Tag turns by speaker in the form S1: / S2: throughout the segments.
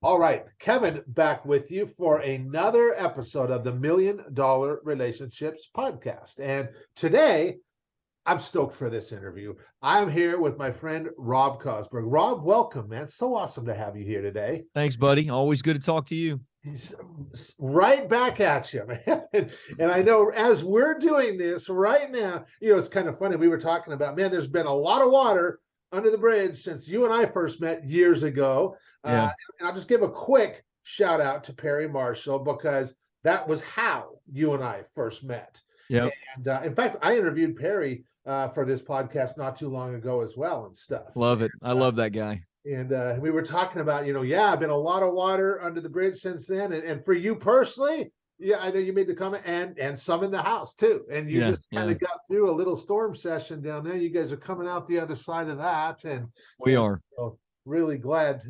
S1: All right, Kevin, back with you for another episode of the $1 Million Relationships Podcast. And today, I'm stoked for this interview. I'm here with my friend Rob Kosberg. Rob, welcome, man. So awesome to have you here today.
S2: Thanks, buddy. Always good to talk to you.
S1: He's right back at you, man. And I know as we're doing this right now, it's kind of funny. We were talking about, man, there's been a lot of water under the bridge since you and I first met years ago.
S2: Yeah.
S1: And I'll just give a quick shout out to Perry Marshall because that was how you and I first met.
S2: Yeah.
S1: And in fact, I interviewed Perry for this podcast not too long ago as well and stuff.
S2: Love it. I love that guy.
S1: And we were talking about, I've been a lot of water under the bridge since then. And for you personally, yeah, I know you made the comment and some in the house too. And you just kind of got through a little storm session down there. You guys are coming out the other side of that. And
S2: we are.
S1: So really glad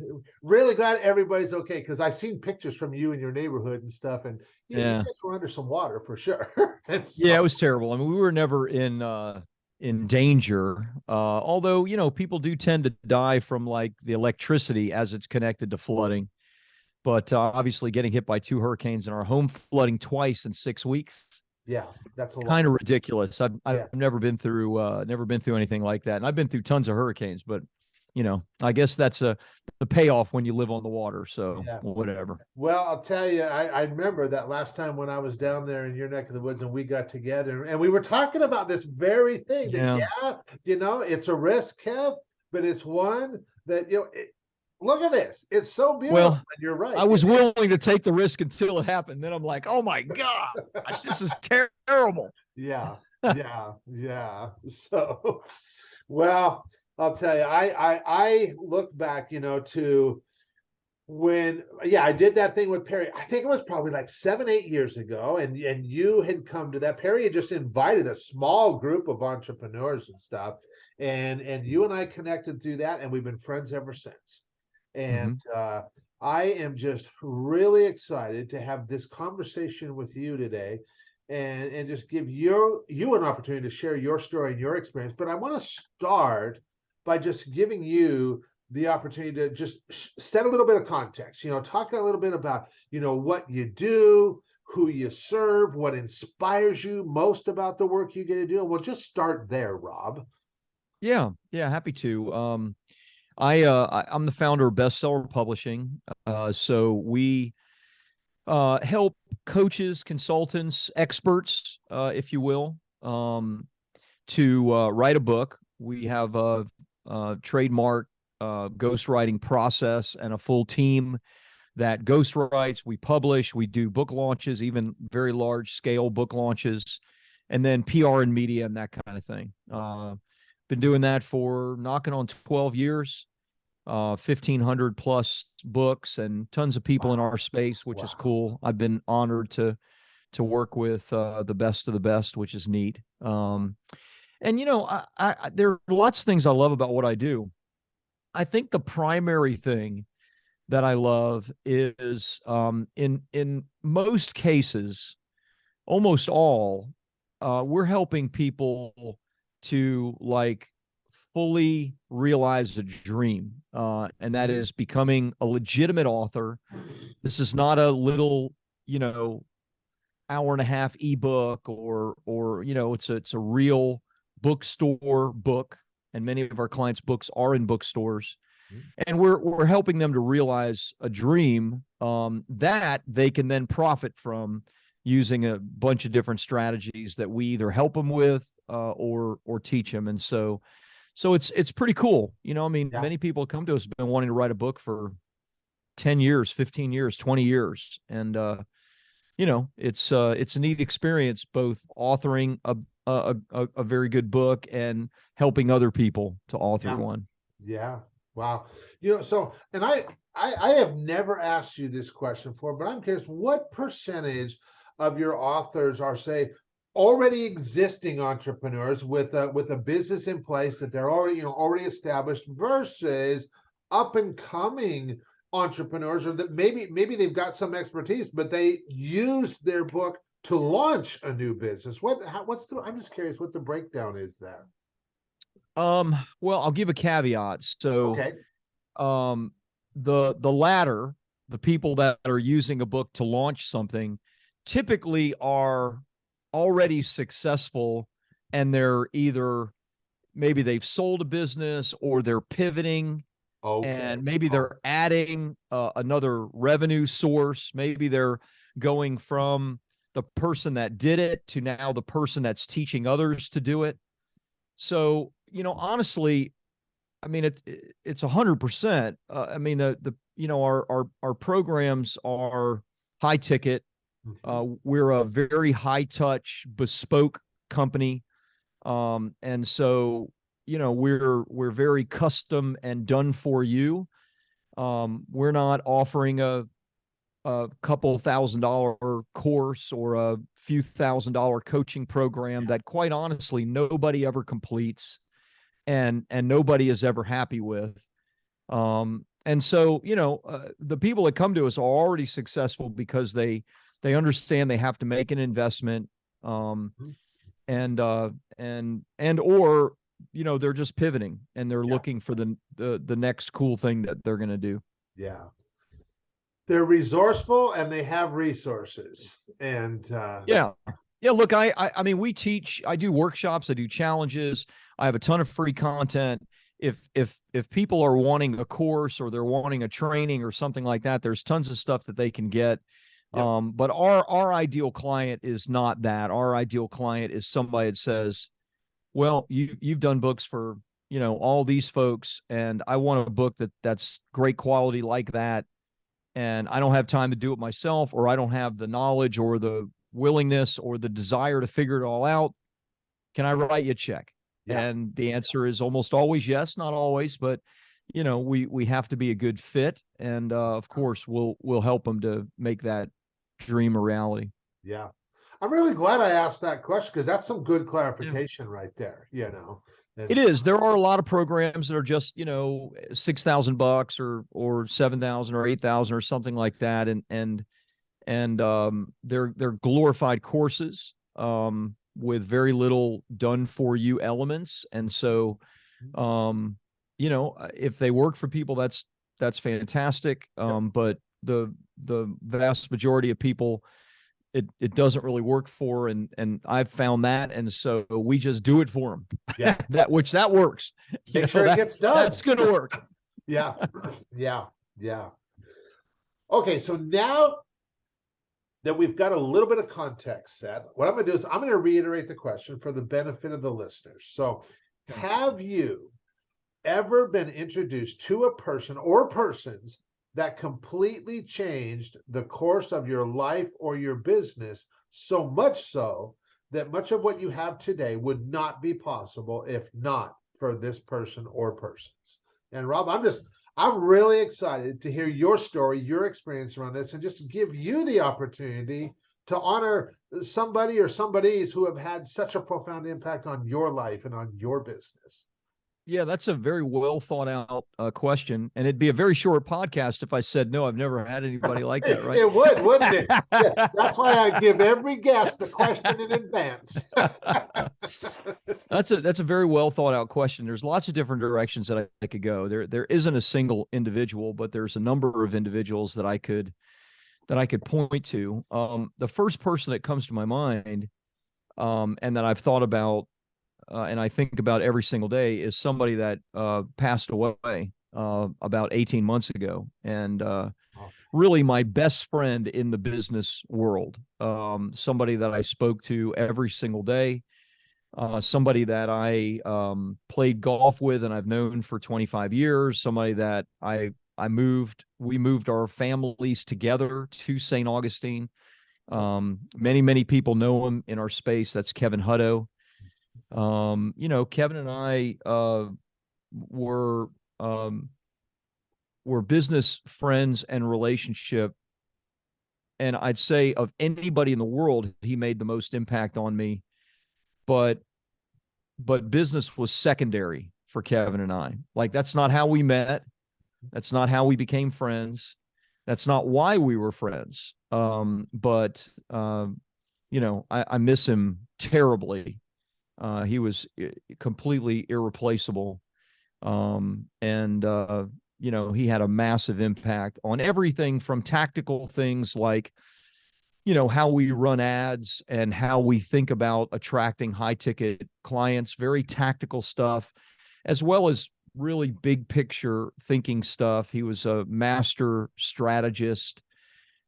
S1: everybody's okay. Cause I've seen pictures from you in your neighborhood and stuff. And you guys were under some water for sure. So,
S2: yeah, it was terrible. I mean, we were never in danger. Although, people do tend to die from like the electricity as it's connected to flooding. But obviously getting hit by 2 hurricanes and our home flooding twice in 6 weeks.
S1: Yeah, that's a lot.
S2: Kind of ridiculous. I've never been through anything like that. And I've been through tons of hurricanes, but I guess that's the payoff when you live on the water. So whatever.
S1: Well, I'll tell you, I remember that last time when I was down there in your neck of the woods and we got together and we were talking about this very thing. That, it's a risk, Kev, but it's one that, look at this. It's so beautiful. Well, and you're right.
S2: I was willing to take the risk until it happened. Then I'm like, oh my God, this is terrible.
S1: Yeah. So, well, I'll tell you, I look back, to when, I did that thing with Perry. I think it was probably like 7-8 years ago. And you had come to that. Perry had just invited a small group of entrepreneurs and stuff. And you and I connected through that. And we've been friends ever since. And I am just really excited to have this conversation with you today and just give you an opportunity to share your story and your experience. But I want to start by just giving you the opportunity to just set a little bit of context, talk a little bit about, what you do, who you serve, what inspires you most about the work you get to do. And we'll just start there, Rob.
S2: Yeah, happy to. I'm the founder of Bestseller Publishing. So we help coaches, consultants, experts, if you will, to write a book. We have a trademark ghostwriting process and a full team that ghostwrites. We publish, we do book launches, even very large scale book launches, and then PR and media and that kind of thing. Been doing that for knocking on 12 years. 1,500 plus books and tons of people in our space, which is cool. I've been honored to work with the best of the best, which is neat. And there are lots of things I love about what I do. I think the primary thing that I love is in most cases, almost all, we're helping people to fully realize a dream, and that is becoming a legitimate author. This is not a little, hour and a half ebook or it's a real bookstore book, and many of our clients' books are in bookstores, and we're helping them to realize a dream that they can then profit from using a bunch of different strategies that we either help them with or teach them, and so it's pretty cool. Many people come to us have been wanting to write a book for 10 years, 15 years, 20 years. And, it's a neat experience, both authoring a very good book and helping other people to author one.
S1: Yeah. Wow. And I have never asked you this question before, but I'm curious, what percentage of your authors are, say, already existing entrepreneurs with a business in place that they're already established versus up and coming entrepreneurs, or that maybe they've got some expertise, but they use their book to launch a new business. I'm just curious what the breakdown is there.
S2: Well, I'll give a caveat. So,
S1: okay.
S2: The latter, the people that are using a book to launch something typically are already successful, and they're either maybe they've sold a business or they're pivoting,
S1: Okay.
S2: and maybe they're adding another revenue source. Maybe they're going from the person that did it to now the person that's teaching others to do it. So, honestly, I mean, it's 100%. I mean, our programs are high ticket. We're a very high touch, bespoke company. And so, we're very custom and done for you. We're not offering a couple $1,000 course or a few $1,000 coaching program that, quite honestly, nobody ever completes and nobody is ever happy with. And so, the people that come to us are already successful because they understand they have to make an investment. And or they're just pivoting and they're looking for the next cool thing that they're going to do.
S1: Yeah, they're resourceful and they have resources. And
S2: yeah look, I mean, we teach, I do workshops, I do challenges, I have a ton of free content. If people are wanting a course or they're wanting a training or something like that, there's tons of stuff that they can get. But our ideal client is not that. Our ideal client is somebody that says, well, you've done books for, all these folks, and I want a book that's great quality like that. And I don't have time to do it myself, or I don't have the knowledge or the willingness or the desire to figure it all out. Can I write you a check?
S1: Yeah.
S2: And the answer is almost always yes, not always, but we have to be a good fit. And of course we'll help them to make that dream a reality.
S1: Yeah. I'm really glad I asked that question because that's some good clarification right there, And
S2: It is. There are a lot of programs that are just, $6,000 or 7,000 or 8,000 or something like that. And they're glorified courses with very little done for you elements. And so, if they work for people, that's fantastic. But the vast majority of people, it doesn't really work for, and I've found that, and so we just do it for them.
S1: Yeah.
S2: that works.
S1: Make sure it gets done.
S2: That's going to work.
S1: Yeah. Okay, so now that we've got a little bit of context set, what I'm going to do is I'm going to reiterate the question for the benefit of the listeners. So, have you ever been introduced to a person or persons that completely changed the course of your life or your business, so much so that much of what you have today would not be possible if not for this person or persons? And Rob, I'm really excited to hear your story, your experience around this, and just give you the opportunity to honor somebody or somebodies who have had such a profound impact on your life and on your business.
S2: Yeah, that's a very well thought out question, and it'd be a very short podcast if I said no. I've never had anybody like that, right?
S1: It would, wouldn't it? Yeah, that's why I give every guest the question in advance.
S2: That's a very well thought out question. There's lots of different directions that I could go. There isn't a single individual, but there's a number of individuals that I could point to. The first person that comes to my mind, and that I've thought about. And I think about every single day, is somebody that passed away about 18 months ago. And really my best friend in the business world, somebody that I spoke to every single day, somebody that I played golf with and I've known for 25 years, somebody that we moved our families together to St. Augustine. Many people know him in our space. That's Kevin Hutto. Kevin and I were business friends and relationship. And I'd say of anybody in the world, he made the most impact on me. But business was secondary for Kevin and I. Like, that's not how we met. That's not how we became friends. That's not why we were friends. But I miss him terribly. He was completely irreplaceable. And he had a massive impact on everything from tactical things like, how we run ads and how we think about attracting high ticket clients, very tactical stuff, as well as really big picture thinking stuff. He was a master strategist.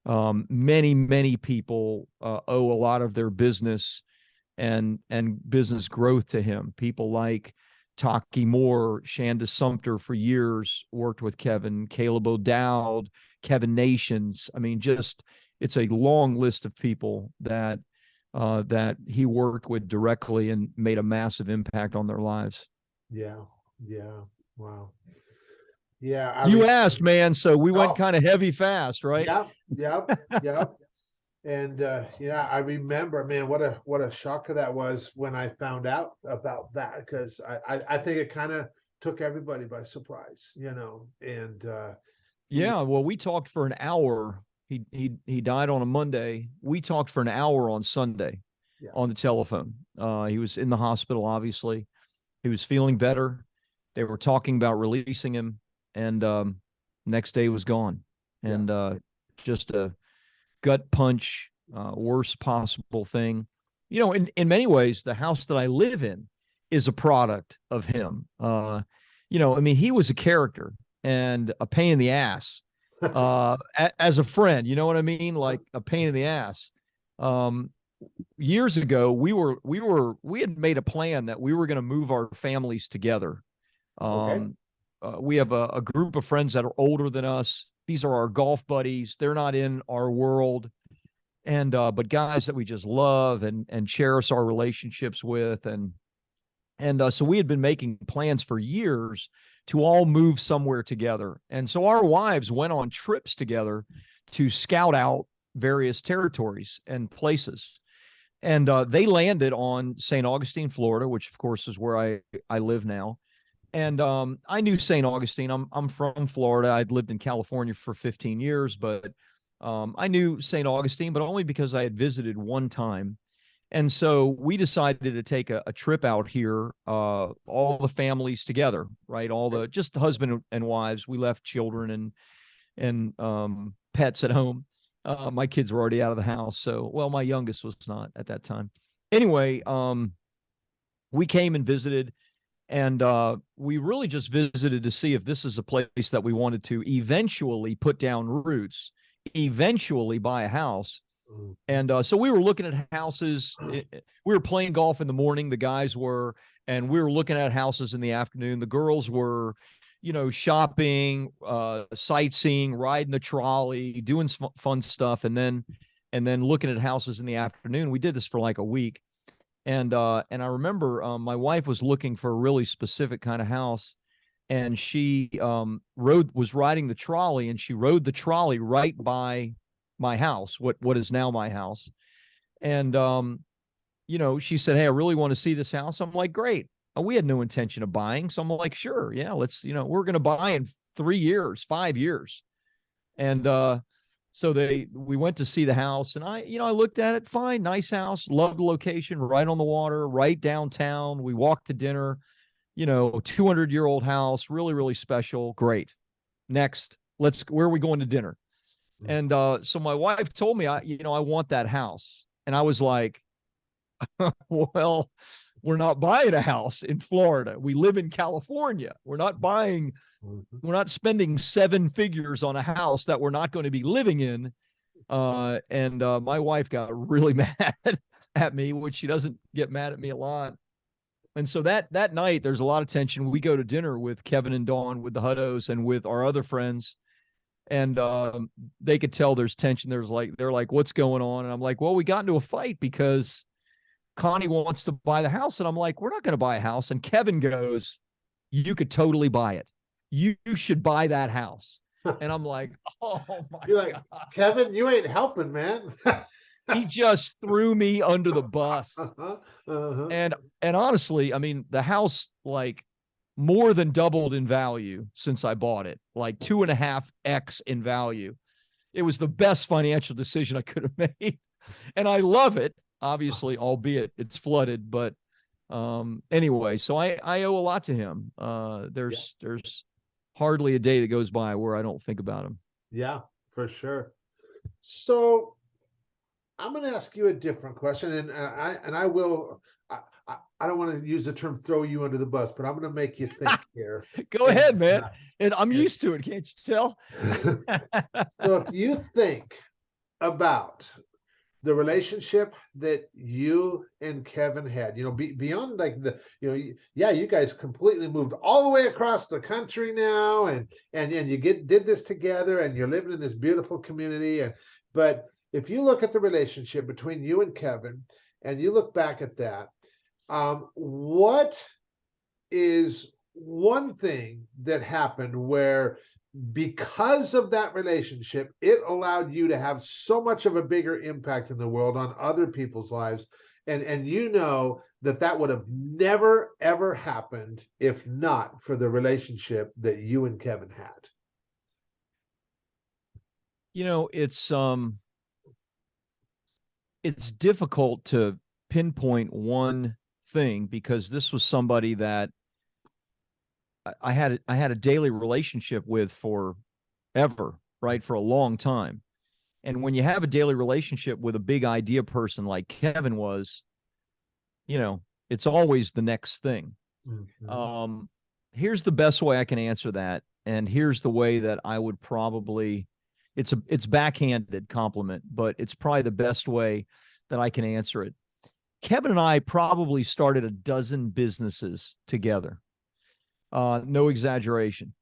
S2: Many people owe a lot of their business and business growth to him. People like Taki Moore, Shanda Sumter for years worked with Kevin, Caleb O'Dowd, Kevin Nations. I mean, just it's a long list of people that he worked with directly and made a massive impact on their lives.
S1: Yeah. Yeah. Wow. Yeah.
S2: You asked, man, so we went
S1: Oh,
S2: kind of heavy fast, right?
S1: Yep. And yeah, I remember, man, what a shocker that was when I found out about that, because I think it kind of took everybody by surprise, and
S2: Yeah, well, we talked for an hour. He died on a Monday. We talked for an hour on Sunday
S1: yeah,
S2: on the telephone. He was in the hospital, obviously. He was feeling better. They were talking about releasing him, and next day was gone. And just a gut punch, worst possible thing. In many ways, the house that I live in is a product of him. I mean, he was a character and a pain in the ass as a friend. You know what I mean? Like a pain in the ass. Years ago, we had made a plan that we were going to move our families together.
S1: okay,
S2: We have a group of friends that are older than us. These are our golf buddies. They're not in our world, but guys that we just love and cherish our relationships with, and so we had been making plans for years to all move somewhere together. And so our wives went on trips together to scout out various territories and places. And they landed on St. Augustine, Florida, which of course is where I live now. And I knew St. Augustine. I'm from Florida. I'd lived in California for 15 years, but I knew St. Augustine, but only because I had visited one time. And so we decided to take a trip out here, all the families together, right? Just the husband and wives. We left children and pets at home. My kids were already out of the house. So, well, my youngest was not at that time. Anyway, we came and visited, and we really just visited to see if this is a place that we wanted to eventually put down roots, eventually buy a house. And so we were looking at houses. We were playing golf in the morning, the guys were, and we were looking at houses in the afternoon. The girls were, shopping, sightseeing, riding the trolley, doing some fun stuff, and then looking at houses in the afternoon. We did this for like a week. And I remember my wife was looking for a really specific kind of house, and she was riding the trolley, and she rode the trolley right by my house, what is now my house. And she said, "Hey, I really want to see this house." I'm like, "Great." We had no intention of buying, so I'm like, "Sure, yeah, let's, we're going to buy in 3 years, 5 years." And so we went to see the house, and I looked at it, fine, nice house, loved the location, right on the water, right downtown. We walked to dinner, 200-year-old house, really, really special. Great. Next, where are we going to dinner? And so my wife told me, I want that house. And I was like, well, we're not buying a house in Florida. We live in California. We're not spending 7 figures on a house that we're not going to be living in. And my wife got really mad at me, which she doesn't get mad at me a lot. And so that night, there's a lot of tension. We go to dinner with Kevin and Dawn, with the Huttos, and with our other friends. And they could tell there's tension. They're like, "What's going on?" And I'm like, "Well, we got into a fight because Connie wants to buy the house." And I'm like, "We're not going to buy a house." And Kevin goes, "You could totally buy it. You should buy that house." And I'm like, "Oh my
S1: You're
S2: God."
S1: like, Kevin, you ain't helping, man.
S2: He just threw me under the bus.
S1: Uh-huh.
S2: And honestly, I mean, the house like more than doubled in value since I bought it, like 2.5x in value. It was the best financial decision I could have made. And I love it, obviously, albeit it's flooded. But anyway, so I owe a lot to him. There's hardly a day that goes by where I don't think about him.
S1: Yeah, for sure. So I'm going to ask you a different question, and I will. I don't want to use the term "throw you under the bus," but I'm going to make you think here.
S2: Go
S1: And,
S2: ahead, man. And I'm used to it. Can't you tell?
S1: so if you think about the relationship that you and Kevin had, beyond like you guys completely moved all the way across the country now, and you did this together, and you're living in this beautiful community, but if you look at the relationship between you and Kevin, and you look back at that, what is one thing that happened where, because of that relationship, it allowed you to have so much of a bigger impact in the world on other people's lives, and that would have never ever happened if not for the relationship that you and Kevin had?
S2: It's difficult to pinpoint one thing, because this was somebody that I had a daily relationship with forever, right? For a long time. And when you have a daily relationship with a big idea person like Kevin was, it's always the next thing.
S1: Mm-hmm.
S2: Here's the best way I can answer that. And here's the way that I would probably, it's backhanded compliment, but it's probably the best way that I can answer it. Kevin and I probably started a dozen businesses together. No exaggeration.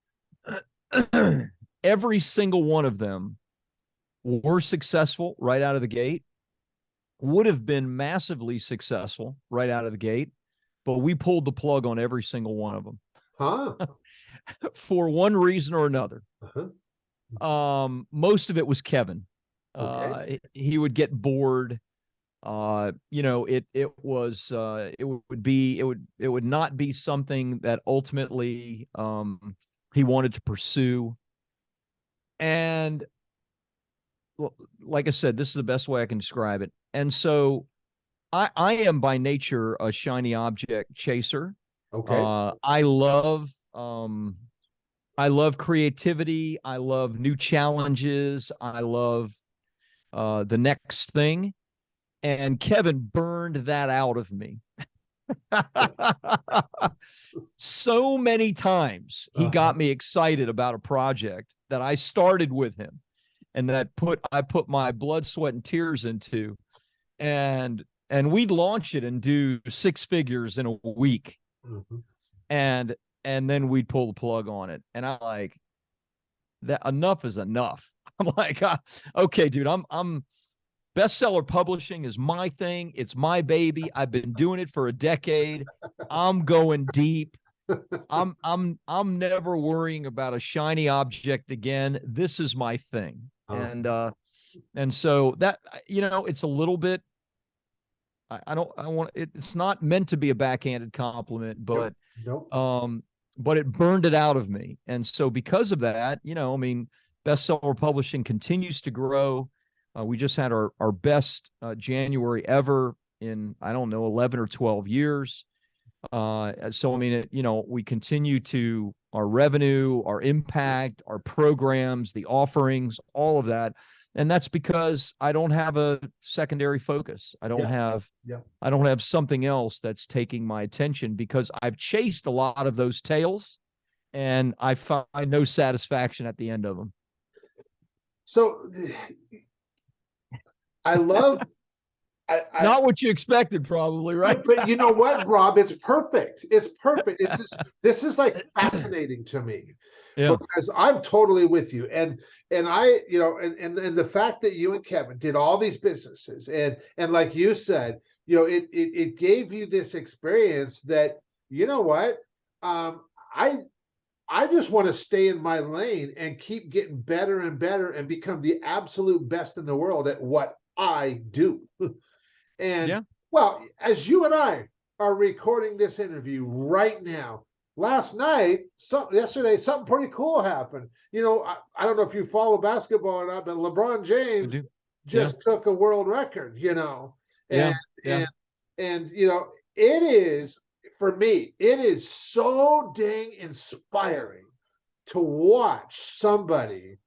S2: Every single one of them were successful right out of the gate, would have been massively successful right out of the gate, but we pulled the plug on every single one of them.
S1: Huh?
S2: For one reason or another.
S1: Uh-huh.
S2: Most of it was Kevin.
S1: Okay.
S2: He would get bored. It would not be something that ultimately he wanted to pursue. And like I said, this is the best way I can describe it. And so I am by nature a shiny object chaser.
S1: Okay.
S2: I love creativity. I love new challenges. I love the next thing. And Kevin burned that out of me. So many times he got me excited about a project that I started with him, and that I put my blood, sweat, and tears into, and we'd launch it and do 6 figures in a week.
S1: Mm-hmm.
S2: And then we'd pull the plug on it. And I'm like, that enough is enough. I'm like, okay, dude, I'm bestseller publishing is my thing. It's my baby. I've been doing it for a decade. I'm going deep. I'm never worrying about a shiny object again. This is my thing. And so that, it's a little bit, it's not meant to be a backhanded compliment, but
S1: Nope.
S2: but it burned it out of me. And so because of that, bestseller publishing continues to grow. We just had our best January ever in, 11 or 12 years. So, we continue to, our revenue, our impact, our programs, the offerings, all of that. And that's because I don't have a secondary focus. I don't have something else that's taking my attention, because I've chased a lot of those tails and I find no satisfaction at the end of them.
S1: So I love,
S2: not what you expected, probably, right?
S1: But you know what, Rob? It's perfect. It's perfect. This is like fascinating to me, because I'm totally with you. And I, and the fact that you and Kevin did all these businesses, and like you said, it gave you this experience that, I just want to stay in my lane and keep getting better and better and become the absolute best in the world at what I do. And well, as you and I are recording this interview right now, yesterday, something pretty cool happened. I don't know if you follow basketball or not, but LeBron James just took a world record, and it is, for me, it is so dang inspiring to watch somebody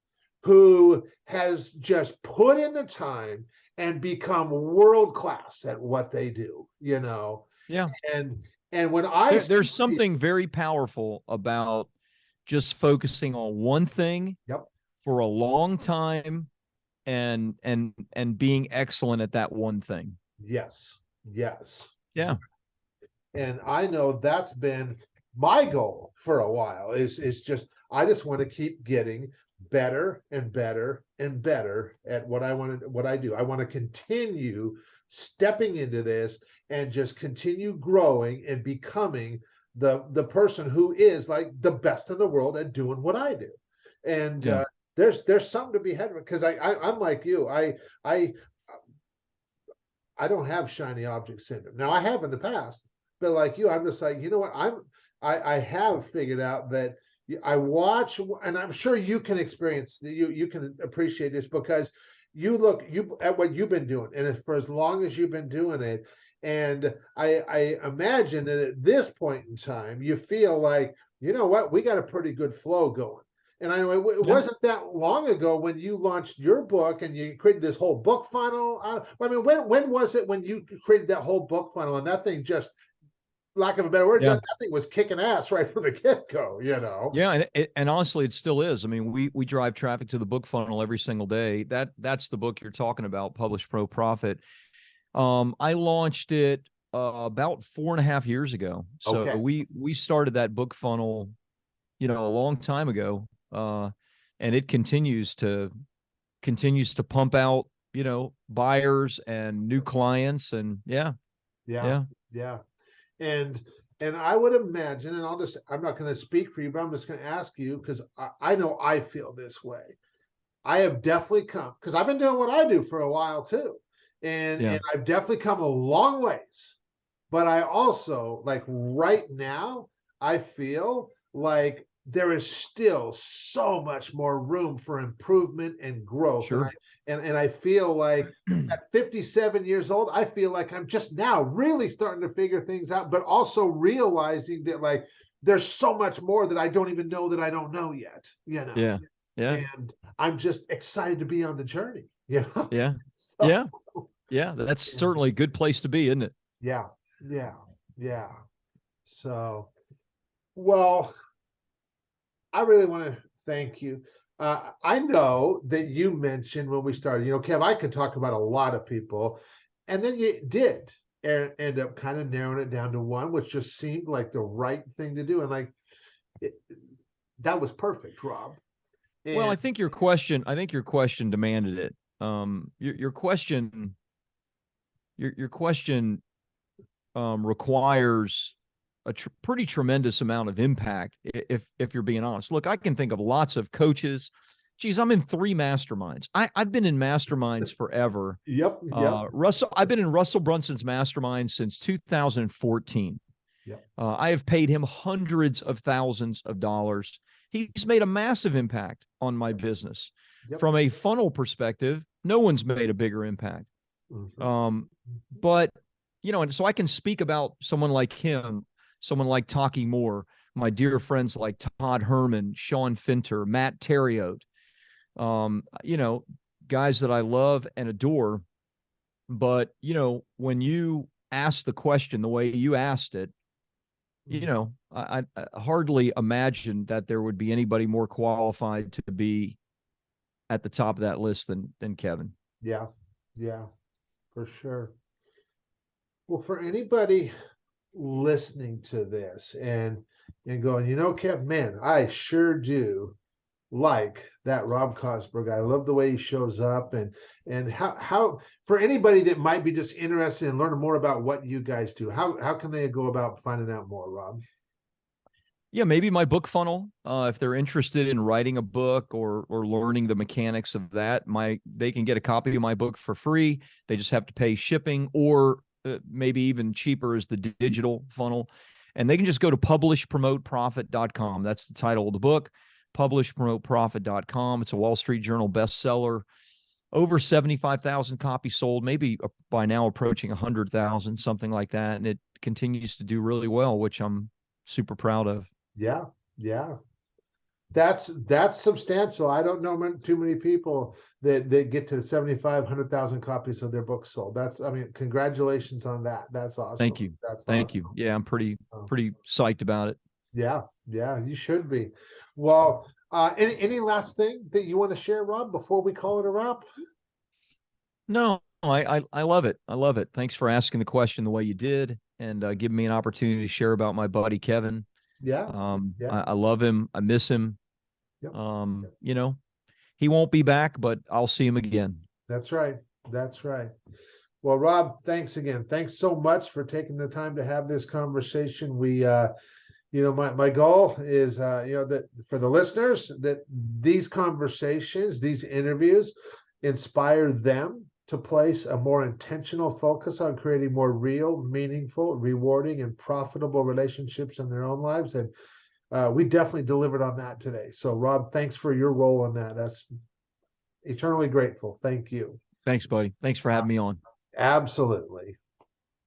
S1: who has just put in the time and become world class at what they do, you know.
S2: Yeah.
S1: And when I
S2: there's something very powerful about just focusing on one thing
S1: yep,
S2: for a long time and being excellent at that one thing.
S1: yes, yes.
S2: Yeah.
S1: And I know that's been my goal for a while is just I just want to keep getting better and better and better at what I do. I want to continue stepping into this and just continue growing and becoming the person who is like the best in the world at doing what I do. And
S2: Yeah.
S1: there's something to be had because I'm like you. I don't have shiny object syndrome. Now I have in the past, but like you, I'm just like, you know what? I have figured out that I watch, and I'm sure you can experience you can appreciate this because you look you at what you've been doing, and for as long as you've been doing it, and I imagine that at this point in time, you feel like, you know what, we got a pretty good flow going. And I know it
S2: Yeah.
S1: wasn't that long ago when you launched your book and you created this whole book funnel. I mean, when was it when you created that whole book funnel and that thing just, lack of a better word,
S2: Yeah.
S1: that thing was kicking ass right from the get go, you know?
S2: Yeah, and honestly, it still is. I mean, we drive traffic to the book funnel every single day. That's the book you're talking about, Publish Pro Profit. I launched it about 4.5 years ago. So
S1: Okay.
S2: we started that book funnel, a long time ago, and it continues to pump out, buyers and new clients, and yeah,
S1: Yeah.
S2: yeah,
S1: Yeah. And I would imagine, and I'm not going to speak for you, but I'm just going to ask you because I know I feel this way. I have definitely come because I've been doing what I do for a while too.
S2: yeah,
S1: And I've definitely come a long ways. But I also, like right now, I feel like there is still so much more room for improvement and growth.
S2: sure,
S1: And I feel like at 57 years old, I feel like I'm just now really starting to figure things out, but also realizing that like there's so much more that I don't even know that I don't know yet, you know.
S2: yeah, yeah,
S1: And I'm just excited to be on the journey, you know.
S2: yeah,
S1: So
S2: yeah, yeah. That's certainly a good place to be, isn't it?
S1: yeah, yeah, yeah. So well, I really want to thank you. I know that you mentioned when we started, Kev, I could talk about a lot of people, and then you did end up kind of narrowing it down to one, which just seemed like the right thing to do. And like, it, that was perfect, Rob.
S2: Well,
S1: And
S2: I think your question demanded it. Your question, your question requires a pretty tremendous amount of impact if you're being honest. Look, I can think of lots of coaches. Geez, I'm in 3 masterminds. I've been in masterminds forever.
S1: yep, yep,
S2: I've been in Russell Brunson's mastermind since 2014.
S1: yep,
S2: I have paid him hundreds of thousands of dollars. He's made a massive impact on my business.
S1: yep.
S2: From a funnel perspective, no one's made a bigger impact.
S1: Mhm.
S2: But and so I can speak about someone like him, someone like Taki Moore, my dear friends like Todd Herman, Sean Finter, Matt Terriot, guys that I love and adore. But, when you ask the question the way you asked it, I hardly imagine that there would be anybody more qualified to be at the top of that list than Kevin.
S1: Yeah, yeah, for sure. Well, for anybody listening to this and going, Kev, man, I sure do like that Rob Kosberg. I love the way he shows up and how for anybody that might be just interested in learning more about what you guys do, how can they go about finding out more, Rob?
S2: Yeah, maybe my book funnel. If they're interested in writing a book or learning the mechanics of that, they can get a copy of my book for free. They just have to pay shipping, or maybe even cheaper is the digital funnel. And they can just go to publishpromoteprofit.com. That's the title of the book, publishpromoteprofit.com. It's a Wall Street Journal bestseller. Over 75,000 copies sold, maybe by now approaching 100,000, something like that. And it continues to do really well, which I'm super proud of.
S1: Yeah, yeah. That's substantial. I don't know too many people that get to 75, 100,000 copies of their books sold. I mean, congratulations on that. That's awesome.
S2: Thank you.
S1: That's
S2: Thank
S1: awesome.
S2: you. Yeah, I'm pretty psyched about it.
S1: Yeah, you should be. Well, any last thing that you want to share, Rob, before we call it a wrap?
S2: No, I love it. I love it. Thanks for asking the question the way you did, and giving me an opportunity to share about my buddy Kevin.
S1: Yeah.
S2: I love him. I miss him.
S1: Yep.
S2: You know, he won't be back, but I'll see him again.
S1: That's right. That's right. Well, Rob, thanks again. Thanks so much for taking the time to have this conversation. My goal is, that for the listeners, that these conversations, these interviews inspire them to place a more intentional focus on creating more real, meaningful, rewarding, and profitable relationships in their own lives. And we definitely delivered on that today. So, Rob, thanks for your role in that. That's eternally grateful. Thank you.
S2: Thanks, buddy. Thanks for having me on.
S1: Absolutely.